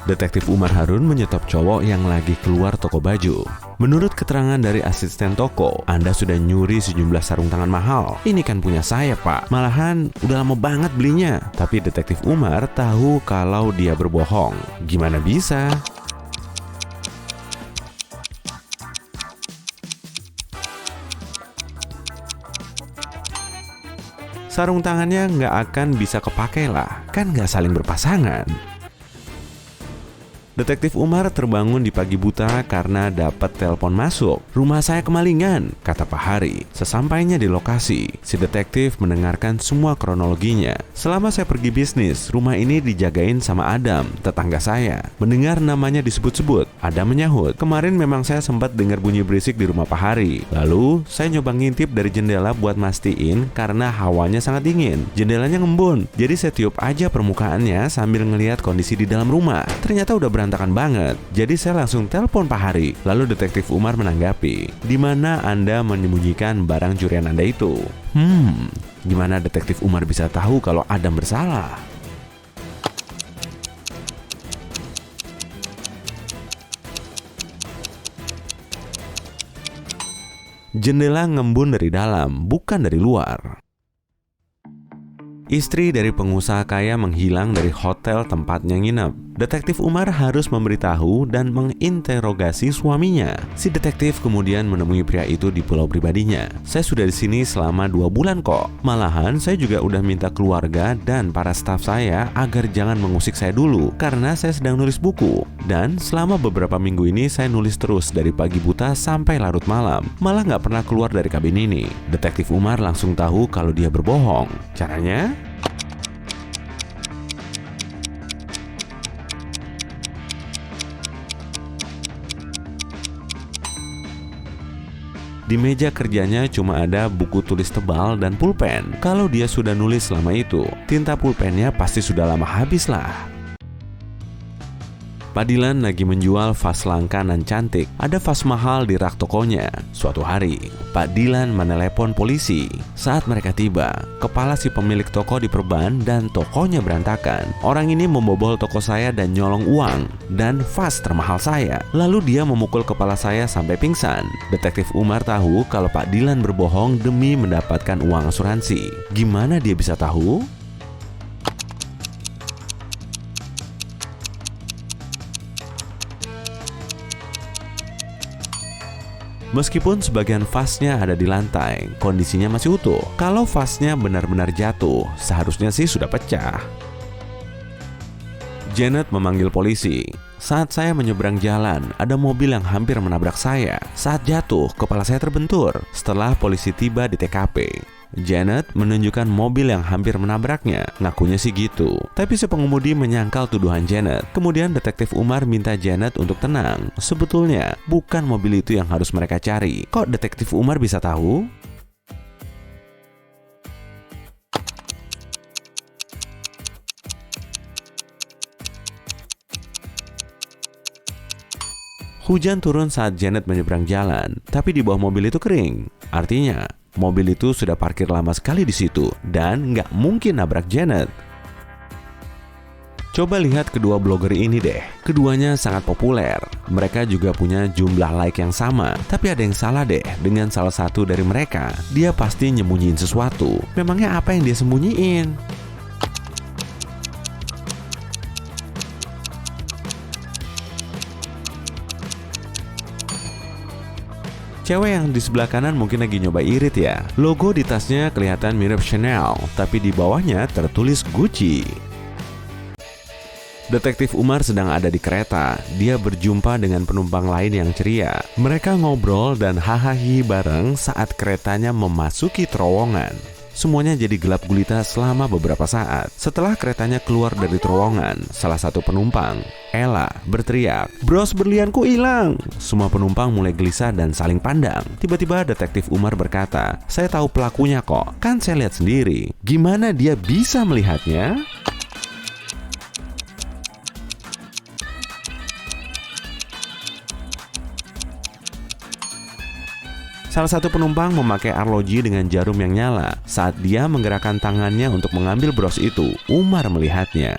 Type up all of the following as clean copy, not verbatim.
Detektif Umar Harun menyetop cowok yang lagi keluar toko baju. Menurut keterangan dari asisten toko, Anda sudah nyuri sejumlah sarung tangan mahal. Ini kan punya saya, Pak. Malahan udah lama banget belinya. Tapi Detektif Umar tahu kalau dia berbohong. Gimana bisa? Sarung tangannya nggak akan bisa kepakai lah, kan nggak saling berpasangan. Detektif Umar terbangun di pagi buta karena dapat telepon masuk. "Rumah saya kemalingan," kata Pak Hari. Sesampainya di lokasi, si detektif mendengarkan semua kronologinya. "Selama saya pergi bisnis, rumah ini dijagain sama Adam, tetangga saya." Mendengar namanya disebut-sebut, Adam menyahut, "Kemarin memang saya sempat dengar bunyi berisik di rumah Pak Hari. Lalu, saya nyoba ngintip dari jendela buat mastiin karena hawanya sangat dingin. Jendelanya ngembun, jadi saya tiup aja permukaannya sambil ngelihat kondisi di dalam rumah. Ternyata udah berantakan banget. Jadi saya langsung telepon Pak Hari." Lalu Detektif Umar menanggapi, "Di mana Anda menyembunyikan barang curian Anda itu?" Gimana Detektif Umar bisa tahu kalau Adam bersalah? Jendela ngembun dari dalam, bukan dari luar. Istri dari pengusaha kaya menghilang dari hotel tempatnya nginep. Detektif Umar harus memberitahu dan menginterogasi suaminya. Si detektif kemudian menemui pria itu di pulau pribadinya. "Saya sudah di sini selama 2 bulan kok. Malahan saya juga udah minta keluarga dan para staf saya agar jangan mengusik saya dulu karena saya sedang nulis buku. Dan selama beberapa minggu ini saya nulis terus dari pagi buta sampai larut malam. Malah nggak pernah keluar dari kabin ini." Detektif Umar langsung tahu kalau dia berbohong. Caranya? Di meja kerjanya cuma ada buku tulis tebal dan pulpen. Kalau dia sudah nulis selama itu, tinta pulpennya pasti sudah lama habis lah. Pak Dilan lagi menjual vas langka dan cantik. Ada vas mahal di rak tokonya. Suatu hari, Pak Dilan menelepon polisi. Saat mereka tiba, kepala si pemilik toko diperban dan tokonya berantakan. "Orang ini membobol toko saya dan nyolong uang dan vas termahal saya. Lalu dia memukul kepala saya sampai pingsan." Detektif Umar tahu kalau Pak Dilan berbohong demi mendapatkan uang asuransi. Gimana dia bisa tahu? Meskipun sebagian vasnya ada di lantai, kondisinya masih utuh. Kalau vasnya benar-benar jatuh, seharusnya sih sudah pecah. Janet memanggil polisi. "Saat saya menyeberang jalan, ada mobil yang hampir menabrak saya. Saat jatuh, kepala saya terbentur." Setelah polisi tiba di TKP, Janet menunjukkan mobil yang hampir menabraknya. Ngakunya sih gitu. Tapi si pengemudi menyangkal tuduhan Janet. Kemudian Detektif Umar minta Janet untuk tenang. Sebetulnya bukan mobil itu yang harus mereka cari. Kok Detektif Umar bisa tahu? Hujan turun saat Janet menyeberang jalan, tapi di bawah mobil itu kering. Artinya, mobil itu sudah parkir lama sekali di situ dan nggak mungkin nabrak Janet. Coba lihat kedua blogger ini deh. Keduanya sangat populer. Mereka juga punya jumlah like yang sama. Tapi ada yang salah deh dengan salah satu dari mereka. Dia pasti nyembunyiin sesuatu. Memangnya apa yang dia sembunyiin? Cewek yang di sebelah kanan mungkin lagi nyoba irit ya. Logo di tasnya kelihatan mirip Chanel, tapi di bawahnya tertulis Gucci. Detektif Umar sedang ada di kereta. Dia berjumpa dengan penumpang lain yang ceria. Mereka ngobrol dan hahaha bareng saat keretanya memasuki terowongan. Semuanya jadi gelap gulita selama beberapa saat. Setelah keretanya keluar dari terowongan, salah satu penumpang, Ella, berteriak, "Bros berlianku hilang!" Semua penumpang mulai gelisah dan saling pandang. Tiba-tiba Detektif Umar berkata, "Saya tahu pelakunya kok, kan saya lihat sendiri." Gimana dia bisa melihatnya? Salah satu penumpang memakai arloji dengan jarum yang nyala. Saat dia menggerakkan tangannya untuk mengambil bros itu, Umar melihatnya.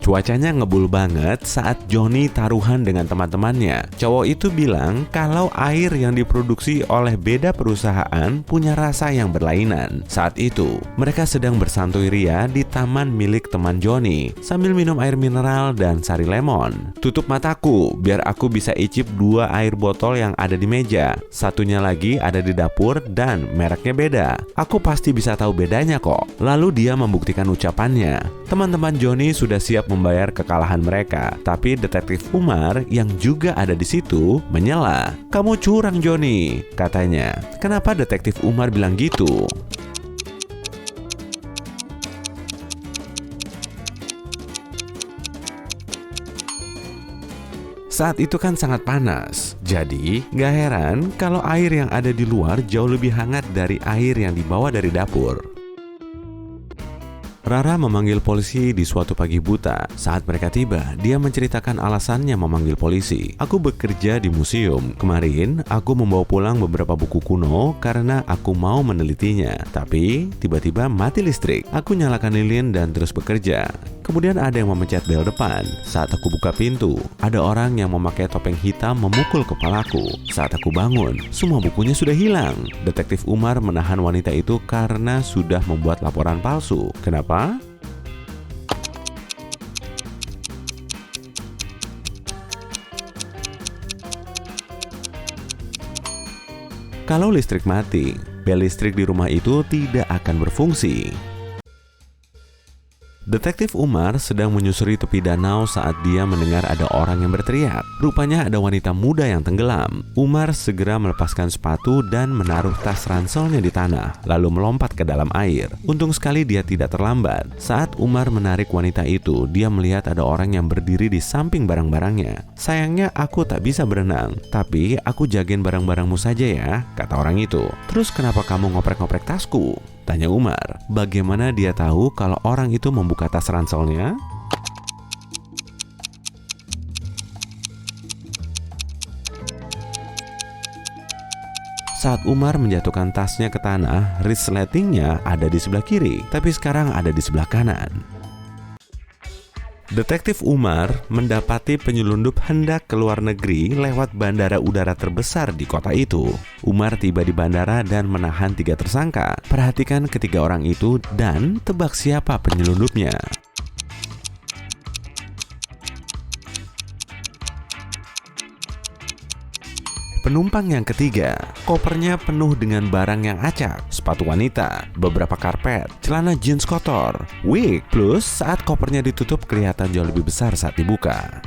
Cuacanya ngebul banget saat Johnny taruhan dengan teman-temannya. Cowok itu bilang kalau air yang diproduksi oleh beda perusahaan punya rasa yang berlainan. Saat itu, mereka sedang bersantai ria di taman milik teman Johnny sambil minum air mineral dan sari lemon. Tutup mataku biar aku bisa icip 2 air botol yang ada di meja. Satunya lagi ada di dapur dan mereknya beda. Aku pasti bisa tahu bedanya kok. Lalu dia membuktikan ucapannya. Teman-teman Johnny sudah siap membayar kekalahan mereka, tapi detektif Umar yang juga ada di situ menyela. "Kamu curang, Johnny," katanya. Kenapa detektif Umar bilang gitu? Saat itu kan sangat panas, jadi gak heran kalau air yang ada di luar jauh lebih hangat dari air yang dibawa dari dapur. Rara memanggil polisi di suatu pagi buta. Saat mereka tiba, dia menceritakan alasannya memanggil polisi. "Aku bekerja di museum. Kemarin, aku membawa pulang beberapa buku kuno karena aku mau menelitinya. Tapi, tiba-tiba mati listrik. Aku nyalakan lilin dan terus bekerja. Kemudian ada yang memencet bel depan. Saat aku buka pintu, ada orang yang memakai topeng hitam memukul kepalaku. Saat aku bangun, semua bukunya sudah hilang." Detektif Umar menahan wanita itu karena sudah membuat laporan palsu. Kenapa? Kalau listrik mati, bel listrik di rumah itu tidak akan berfungsi. Detektif Umar sedang menyusuri tepi danau saat dia mendengar ada orang yang berteriak. Rupanya ada wanita muda yang tenggelam. Umar segera melepaskan sepatu dan menaruh tas ranselnya di tanah, lalu melompat ke dalam air. Untung sekali dia tidak terlambat. Saat Umar menarik wanita itu, dia melihat ada orang yang berdiri di samping barang-barangnya. "Sayangnya aku tak bisa berenang, tapi aku jagain barang-barangmu saja ya," kata orang itu. "Terus kenapa kamu ngoprek-ngoprek tasku?" tanya Umar. Bagaimana dia tahu kalau orang itu membuka tas ranselnya? Saat Umar menjatuhkan tasnya ke tanah, resletingnya ada di sebelah kiri, tapi sekarang ada di sebelah kanan. Detektif Umar mendapati penyelundup hendak ke luar negeri lewat bandara udara terbesar di kota itu. Umar tiba di bandara dan menahan 3 tersangka. Perhatikan ketiga orang itu dan tebak siapa penyelundupnya. Penumpang yang ketiga, kopernya penuh dengan barang yang acak, sepatu wanita, beberapa karpet, celana jeans kotor, wig, plus saat kopernya ditutup kelihatan jauh lebih besar saat dibuka.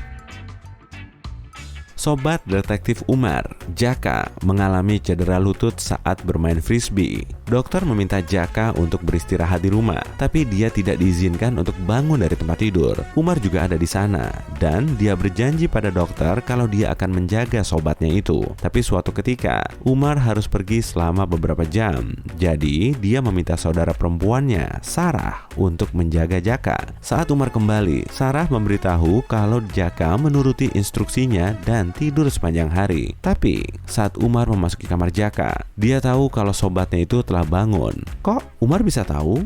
Sobat Detektif Umar, Jaka mengalami cedera lutut saat bermain frisbee. Dokter meminta Jaka untuk beristirahat di rumah, tapi dia tidak diizinkan untuk bangun dari tempat tidur. Umar juga ada di sana, dan dia berjanji pada dokter kalau dia akan menjaga sobatnya itu. Tapi suatu ketika, Umar harus pergi selama beberapa jam. Jadi, dia meminta saudara perempuannya, Sarah, untuk menjaga Jaka. Saat Umar kembali, Sarah memberitahu kalau Jaka menuruti instruksinya dan tidur sepanjang hari. Tapi saat Umar memasuki kamar Jaka, dia tahu kalau sobatnya itu telah bangun. Kok Umar bisa tahu?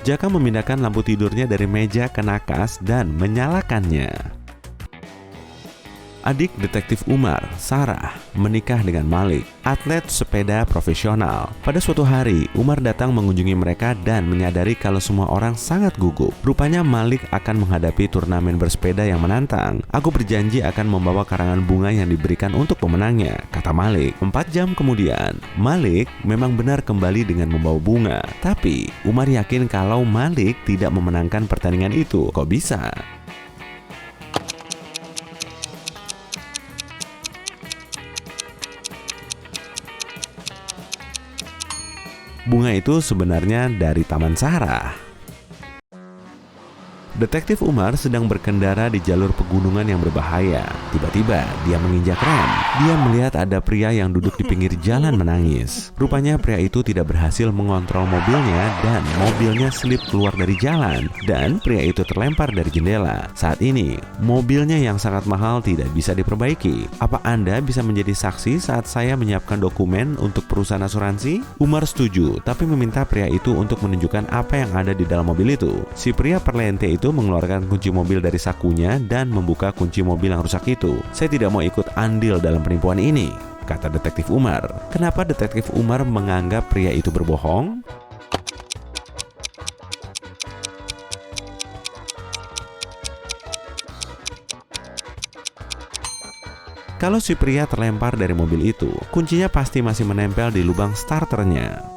Jaka memindahkan lampu tidurnya dari meja ke nakas dan menyalakannya. Adik detektif Umar, Sarah, menikah dengan Malik, atlet sepeda profesional. Pada suatu hari, Umar datang mengunjungi mereka dan menyadari kalau semua orang sangat gugup. Rupanya Malik akan menghadapi turnamen bersepeda yang menantang. "Aku berjanji akan membawa karangan bunga yang diberikan untuk pemenangnya," kata Malik. 4 jam kemudian, Malik memang benar kembali dengan membawa bunga. Tapi Umar yakin kalau Malik tidak memenangkan pertandingan itu. Kok bisa? Bunga itu sebenarnya dari Taman Sarah. Detektif Umar sedang berkendara di jalur pegunungan yang berbahaya. Tiba-tiba dia menginjak rem. Dia melihat ada pria yang duduk di pinggir jalan menangis. Rupanya pria itu tidak berhasil mengontrol mobilnya dan mobilnya selip keluar dari jalan. Dan pria itu terlempar dari jendela. Saat ini, mobilnya yang sangat mahal tidak bisa diperbaiki. Apa Anda bisa menjadi saksi saat saya menyiapkan dokumen untuk perusahaan asuransi? Umar setuju, tapi meminta pria itu untuk menunjukkan apa yang ada di dalam mobil itu. Si pria perlente itu mengeluarkan kunci mobil dari sakunya dan membuka kunci mobil yang rusak itu. Saya tidak mau ikut andil dalam penipuan ini, kata Detektif Umar. Kenapa Detektif Umar menganggap pria itu berbohong? Kalau si pria terlempar dari mobil itu, kuncinya pasti masih menempel di lubang starternya.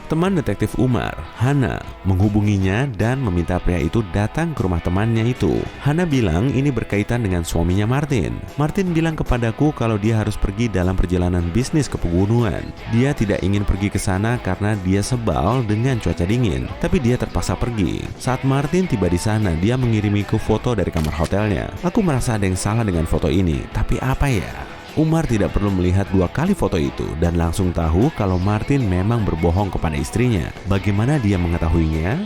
Teman Detektif Umar, Hana, menghubunginya dan meminta pria itu datang ke rumah temannya itu. Hana bilang ini berkaitan dengan suaminya Martin. Martin bilang kepadaku kalau dia harus pergi dalam perjalanan bisnis ke pegunungan. Dia tidak ingin pergi ke sana karena dia sebal dengan cuaca dingin, tapi dia terpaksa pergi. Saat Martin tiba di sana, dia mengirimiku foto dari kamar hotelnya. Aku merasa ada yang salah dengan foto ini, tapi apa ya? Umar tidak perlu melihat 2 kali foto itu dan langsung tahu kalau Martin memang berbohong kepada istrinya. Bagaimana dia mengetahuinya?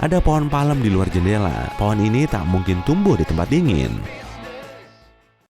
Ada pohon palem di luar jendela. Pohon ini tak mungkin tumbuh di tempat dingin.